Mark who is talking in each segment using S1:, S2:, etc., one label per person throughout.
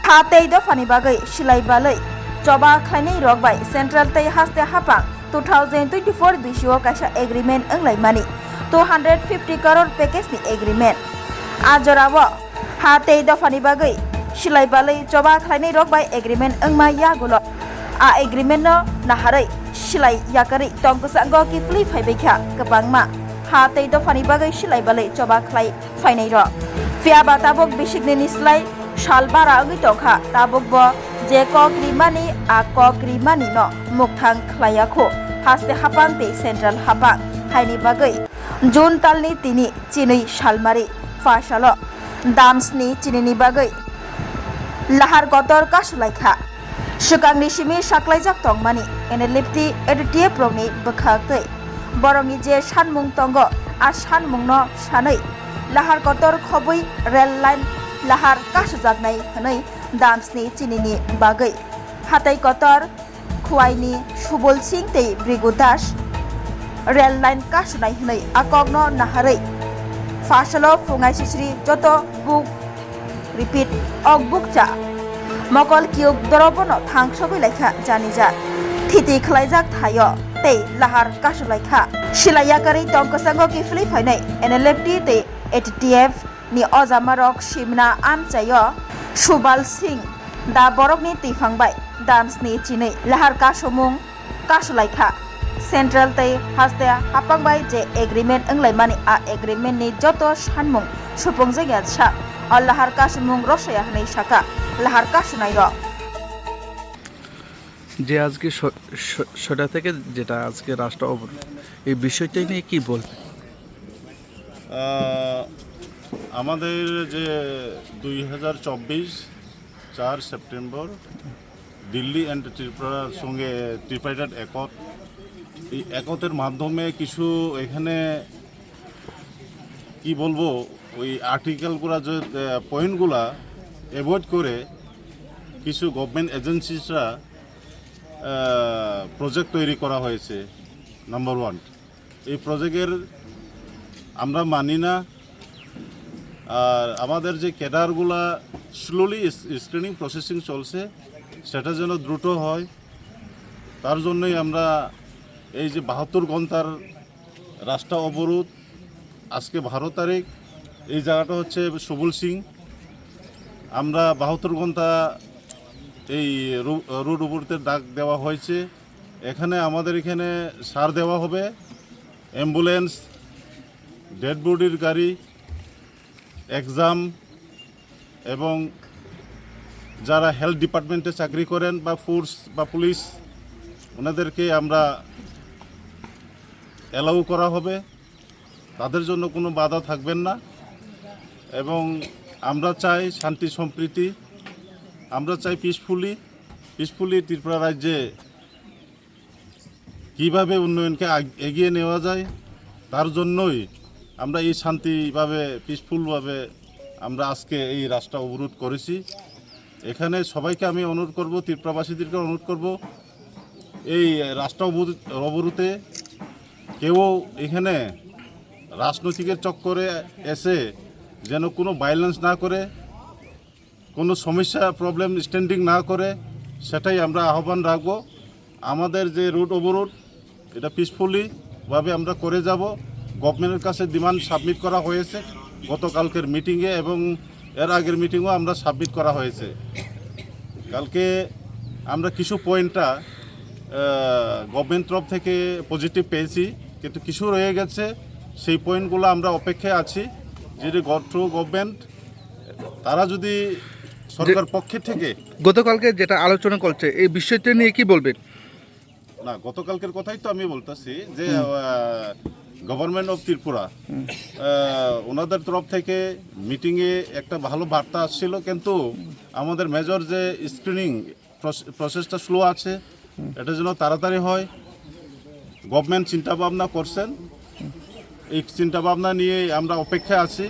S1: Hatei dofani bagai silai balai coba khlainai rokbai Central tei haste hapang 2024 bisio kaisa agreement englai mani 250 crore package ni agreement ajorawo hatei dofani bagai silai balai coba khlainai rokbai agreement engma yagulo a agreement no naharai silai yakari tongkusango kifli phaibekha kabangma hatei dofani bagai silai balai coba khlai phainai rok fiaba tabok bisikni nislai salbara ongui tongkha tabok bo je kokrimani a kokrimani no mukthang khlaiyakho haste hapang te Central hapang haini bagai June talni tini chinui salmari fasalo damsni chinini bagai lahar gotor kasulaikha sukangni simi saklaijak tongmani NLFT ATTF rokni bokhaktei borongni je sanmung tongo a sanmung no sanai lahar gotor khobui rail line lahar kasujaknai hanai damsni chinini bagai hatai kotor khuaini subol sing tei brigudas rail line kasunai hanai akogno naharai fasalo fungai sisri joto book repeat ok bookcha mokol kiuk dorobono thangsobai laikha janija thiti khlaijak thayo tei lahar kasulaikha silayakari tongkosango kifli phainai NLFT tei ATTF ni ojamarok Simna Amchaio Subal Singh da borokni tifangbai damsni chinei lahar kasumung kasulaikha Central tei haste hapangbai je agreement englaimani a agreement ni joto sanmung supungjaga sa lahar kasumung rosaya hanai saka lahar kasunai ro
S2: যে আজকে সেটা থেকে যেটা আজকে রাষ্ট্র অবরোধ এই বিষয়টা নিয়ে কি বলবেন?
S3: আমাদের যে 2024 4 সেপ্টেম্বর দিল্লি অ্যান্ড ত্রিপুরার সঙ্গে ট্রিপাইটেড একত এই একতের মাধ্যমে কিছু এখানে কি বলবো ওই আর্টিকেলগুলো যে পয়েন্টগুলা অ্যাভয়েড করে কিছু গভর্নমেন্ট এজেন্সিসরা প্রজেক্ট তৈরি করা হয়েছে নাম্বার 1 এই প্রজেক্টের আমরা মানি না আর আমাদের যে ক্যাডারগুলা স্লোলি স্ক্রিনিং প্রসেসিং চলছে সেটা যেন দ্রুত হয় তার জন্যই আমরা এই যে 72 ঘন্টার রাস্তা অবরোধ আজকে 12 তারিখ এই জায়গাটা হচ্ছে সুবল সিং আমরা 72 ঘন্টা এই রোড অবরোধের ডাক দেওয়া হয়েছে এখানে আমাদের এখানে সার দেওয়া হবে অ্যাম্বুলেন্স ডেড বডির গাড়ি এক্সাম এবং যারা হেলথ ডিপার্টমেন্টে চাকরি করেন বা ফোর্স বা পুলিশ ওনাদেরকে আমরা অ্যালাউ করা হবে তাদের জন্য কোনো বাধা থাকবেন না এবং আমরা চাই শান্তি সম্প্রীতি আমরা চাই পিসফুলি ত্রিপুরা রাজ্যে কীভাবে উন্নয়নকে এগিয়ে নেওয়া যায় তার জন্যই আমরা এই শান্তিভাবে পিসফুলভাবে আমরা আজকে এই রাস্তা অবরোধ করেছি এখানে সবাইকে আমি অনুরোধ করব ত্রিপুরাবাসীদেরকে অনুরোধ করব এই রাস্তা অবরোধে কেউ এখানে রাজনৈতিকের চক্করে এসে যেন কোনো ভায়োলেন্স না করে কোনো সমস্যা প্রবলেম স্ট্যান্ডিং না করে সেটাই আমরা আহ্বান রাখব আমাদের যে রুট অবরোধ এটা পিসফুলিভাবে আমরা করে যাব গভর্নমেন্টের কাছে ডিমান্ড সাবমিট করা হয়েছে গতকালকের মিটিংয়ে এবং এর আগের মিটিংও আমরা সাবমিট করা হয়েছে কালকে আমরা কিছু পয়েন্টটা গভর্নমেন্ট তরফ থেকে পজিটিভ পেয়েছি কিন্তু কিছু রয়ে গেছে সেই পয়েন্টগুলো আমরা অপেক্ষায় আছি যদি গভর্নমেন্ট তারা যদি সরকার পক্ষে থেকে
S2: গতকালকে যেটা আলোচনা করছে এই বিষয়টা নিয়ে কি বলবেন
S3: না গতকালকের কথাই তো আমি বলতেছি যে গভর্নমেন্ট অফ ত্রিপুরা ওনাদের তরফ থেকে মিটিংয়ে একটা ভালো বার্তা আসছিল কিন্তু আমাদের মেজর যে স্ক্রিনিং প্রসেসটা স্লো আছে এটা যেন তাড়াতাড়ি হয় গভর্নমেন্ট চিন্তাভাবনা করছেন এই চিন্তাভাবনা নিয়ে আমরা অপেক্ষায় আছি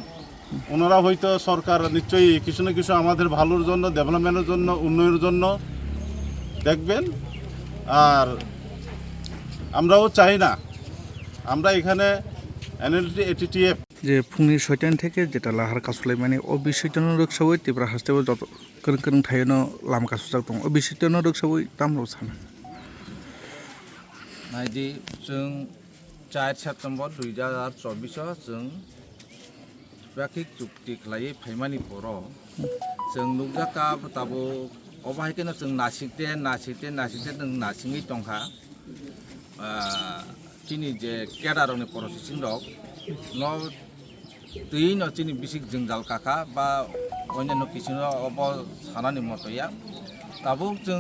S3: ওনারা হয়তো সরকার নিশ্চয়ই কিছু না কিছু আমাদের ভালোর জন্য ডেভেলপমেন্টের জন্য উন্নয়নের জন্য দেখবেন আর আমরাও চাই না আমরা এখানে NLFT ATTF
S2: যে फुंनि 6टा থেকে যেটা লাহার কাসুলাই মানে ও বিষয়টানো রোগসাবই তিব্রা হাসতেব যত করং করং থাইनो लाम कासुजाक दं ও বিষয়টানো রোগসাবই তামরো सानो
S4: नायदि जों 4 सेप्टेम्बर 2024 जों बाखि चुक्ति खालाय फाइमानि बर' जों नुजाका ताबो अबाहायखनो जों नासिकते जों नासिङै दंखा चिनि जे केडारनि प्रसेसिं दं न तुई न चिनि बिसिक जोंजाल काका बा अन्यान्य किसिनो अब सानानि मतया ताबो जों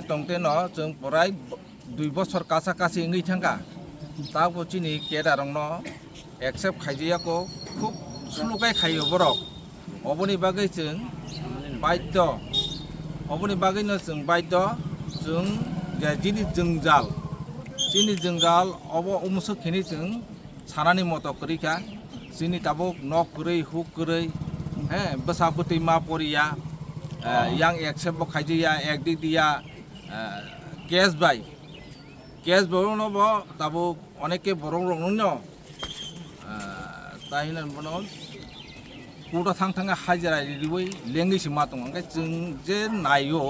S4: तंते न जों पराय 2 बছর कासा इंगै थांगा ताबो चिनि केडारं न एक्सेप्ट खायजियाको खुब सुलुगाय खायो बरक अबनि बागै जों बाध्य अबनि बागैनो जों बाध्य जों जे जिनि जोंजाल अब उमुसो खिनि जों सानानि मत करिखा जोंनि ताबो न गुरै हुक गुरै हे बसाबुतै मा परिया यां एक्सेप्ट खायजिया एकदि दिया केस बाय केस बरनब ताबो अनेके बरननो ताहिना बनो कुटा थांगा हाजिरा रिबै लेंगिसि मा दं ओंखाय जों जे नायो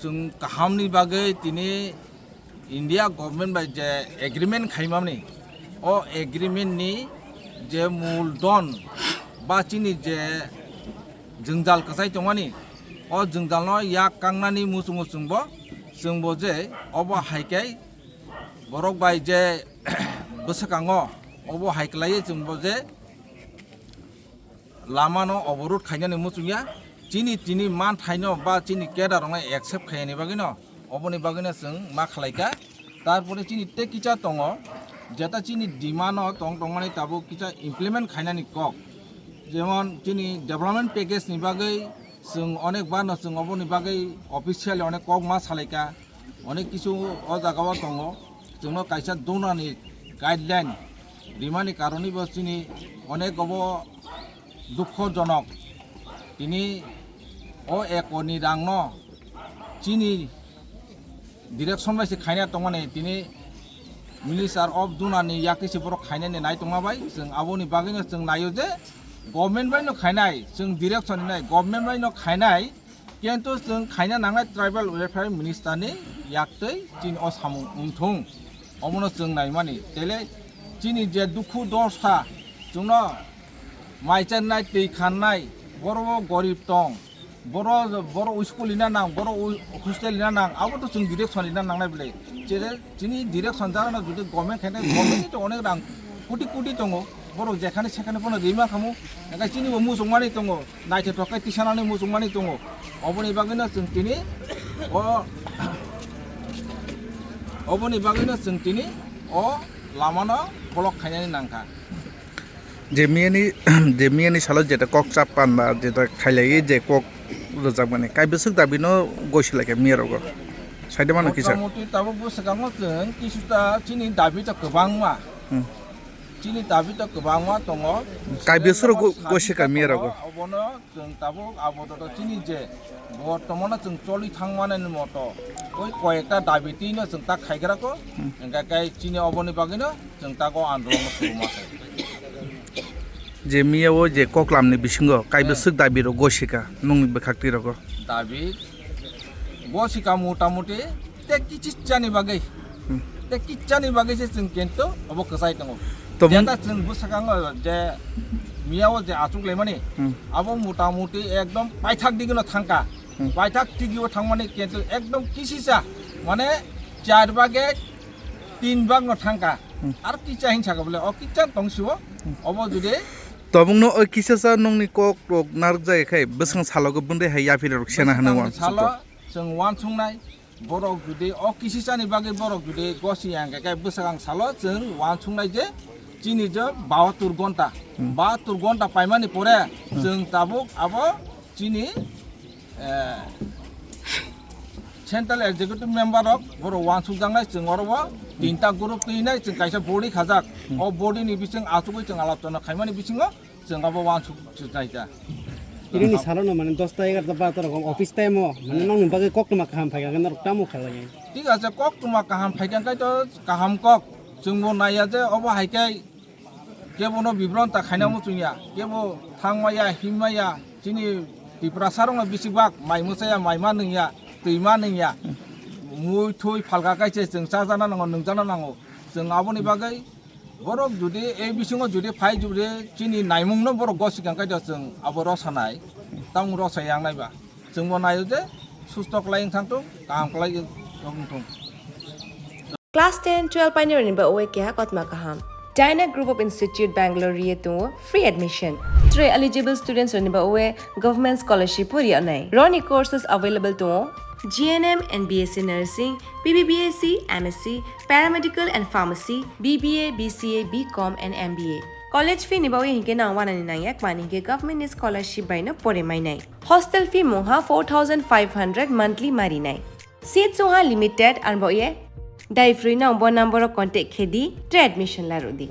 S4: जों गाहामनि बागै दिनै India government by J agreement खायमामनि ओ एग्रीमेंटनि जे मूलधन बा चिनि जे जोंजाल कसाय दंमानि ओ जोंजालनो या कांनानि मुसुंबो जोंबो जे अब हायकाय बरक बाय जे बोसकाङो अब हायक्लाय जोंबो जे लामानो अवरोध खायनानि मुसुया चिनि मान थाइनो बा चिनि केडारंना एक्सेप्ट खायनि बागैनो अबनि बागैनो जों मा खालायका तारपरे चिनि ते किचा दङ जेता चिनि डिमानो दंमाने ताबो किचा इमप्लिमेंट खायनानि कक जेमन चिनि डेभलपमेंट पैकेजनि बागै जों अनेक बानो जों अबनि बागै अफिसियली अनेक कक मा सालायका अनेक किछु अ जागाव दङ जोंनो कायसा दोनानि गाइडलाइन डिमानि कारनि बसिनि अनेक अब दुखजनक दिनै अ एकनि रांनो चिनि डिरेक्शन बायसे खायना दंमाने दिनै मिनिस्टार अफ दुनानि याकिसि बर खायनानि नाय दंमाबाय जों आबोनि बागैनो जों नायो जे गभर्नमेंट बायनो खायनाय जों डिरेक्शन नाय गभर्नमेंट बायनो खायनाय किन्तु जों खायना नांनाय ट्राइबल वेलफेयर मिनिस्टारनि याक्तै चिन अ सामु उमथुं अमनो जों नाय माने तेले चिनि जे दुखु दशा जोंनो माइचारनाय दै खाननाय बर' गरिब दं बर' स्कुल लिना नां बर' हस्टेल लिना नां आबोथ' जों डिरेक्शन लिना नांनाय बेले जेरै जोंनि डिरेक्शन जानो जुदि गभर्नमेंट खायनाय गभर्नमेंटनि अनेक रां कोटि दङ बर' जेखाने सेखाने फनो दैमा खामु ओंखाय चिनिबो मुसुंमानि दङ नायथे थखाय तिसानानै मुसुंमानि दङ अबनि बागैनो जों दिनै अबनि बागैनो जों दिनै अ लामानो ब्लक खायनानि नांखा
S2: जेमियानि सालाव जेटा कक चापान बा जेटा खायलायै जे कक रोजाक माने कायबेसक दाबिनो गयसलाके मियारग साइडे मानो किसा
S4: मथि ताबो बोसकाङो जों किसुता चिनि दाबिता गोबांमा चिनि दाबिता गोबांमा दङ
S2: कायबेसर गयसका मियारग
S4: अबनो जों ताबो आबोदो चिनि जे बर्तमाना जों चलि थांमानानि मत ओइ कयेकटा दाबितिनो जों ता खायग्राको ओंखाय चिनि अबनि बागैनो जों ताको आन्दोलन सुरुमाखै
S2: जे मियाव जे कक्लामनि बिसिंग कायबेसक दाबिरो गयसका नंनि बेखाक्तिरग
S4: दाबि गयसका मोटामोटी ते किचिचानि बागैसो जों किन्तु अब कसाय दङ जेता जों बोसकाङो जे मियाव जे आचुकले माने अब मोटामोटी एकदम पाइथाक दिगनो थांका पाइथाक दिगिव थांमाने किन्तु एकदम किसिसा माने 4 भागे 3 भाग न थांका आरो किचा हिंसाका बोले अ किचा दंसिबो अब जुदि
S2: तबुंनो ओ किसासा नंनि कक रक नारक जायखाय बेसां सालगो बुंदे हाय याफिरक सेना हनो वान
S4: साला जों वान सुंनाय बरक जुदि अ किसिसानि बागै बरक जुदि गसियां गाय बोसागां साल जों वान सुंनाय जे चिनि जो 72 घन्टा पाइमानि परे जों ताबुक अब चिनि सेंट्रल एक्जिक्यूटिव मेंबर अफ बर वान सुंजांनाय जों अरबो 3टा ग्रुप तैनाय जों कायसा बडी खाजाक अ बडीनि बिसिं आचुगै जों आलाचना खायमानि बिसिङो जों अब वान सुंजायजा
S5: ini salah mana 10 11 12 office time mana nang bagai kok ma kaham phaiga gan tamu khalai
S4: ঠিক আছে কক তোমা কাহাম ফাইগান কাই তো কাহাম কক जोंबो नाया जे अब हायके केबो बिब्रन ता खायना मुचुया केबो थांमाया हिमाया चिनि बिप्रासारंग बिसिबाक माइमुसाया माइमा नैया दैमा नैया मुइ थुइ फालगा गायसे जों जाना नांगौ नों जाना नांगौ जों आबोनि बागै बरफ जुदि ए बिसिङाव जुदि फाय जुदि चिनि नायमुंनो बरफ गसिगां गायदा जों आबो रसानाय तां रसाया नायबा जोंबो नायो जे सुस्थ खालायनो थांतो गाहाम खालायनो थांतो
S6: Class 10, 12 pioneer ni ba oe kya kotma kaham. Dyna Group of Institute Bangalore ye to free admission. 3 eligible students ni ba oe government scholarship puri anai. Roni courses available to GNM and BSc Nursing, BBBSc, MSc, Paramedical and Pharmacy, BBA, BCA, BCom and MBA. College fee ni ba oe hinke na wana ni na yak mani ke government scholarship by no pore mai nai. Hostel fee moha 4500 monthly mari nai. Seats soha limited and ba oe Dai free na number contact khedi admission la rodi.